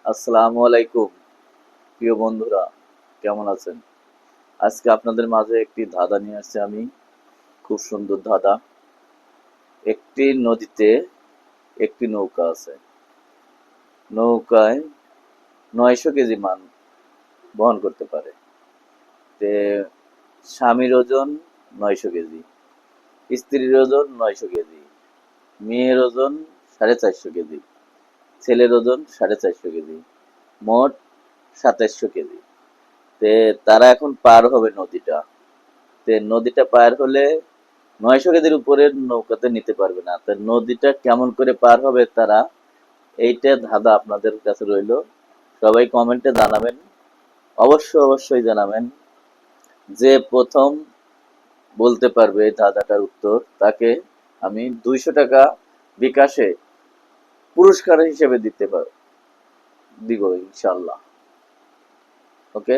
আসসালামু আলাইকুম প্রিয় বন্ধুরা, কেমন আছেন? আজকে আপনাদের মাঝে একটি ধাঁধা নিয়ে আসছি আমি। খুব সুন্দর ধাঁধা। একটি নদীতে একটি নৌকা আছে। নৌকায় 900 কেজি মাল বহন করতে পারে। তে স্বামীর ওজন 900 কেজি, স্ত্রীর ওজন 900 কেজি, মেয়ের ওজন 450 কেজি, ছেলের ওজন 450 কেজি, মোট 2700 কেজি। তারা এখন পার হবে নদীটা। নদীটা পার হলে 900 কেজির উপরে নৌকাতে নিতে পারবে না। নদীটা কেমন করে পার হবে তারা, এইটা ধাঁধা আপনাদের কাছে রইলো। সবাই কমেন্টে জানাবেন, অবশ্যই জানাবেন। যে প্রথম বলতে পারবে এই ধাঁধাটার উত্তর, তাকে আমি 200 টাকা বিকাশে পুরস্কার হিসেবে দিব ইনশাল্লাহ। ওকে।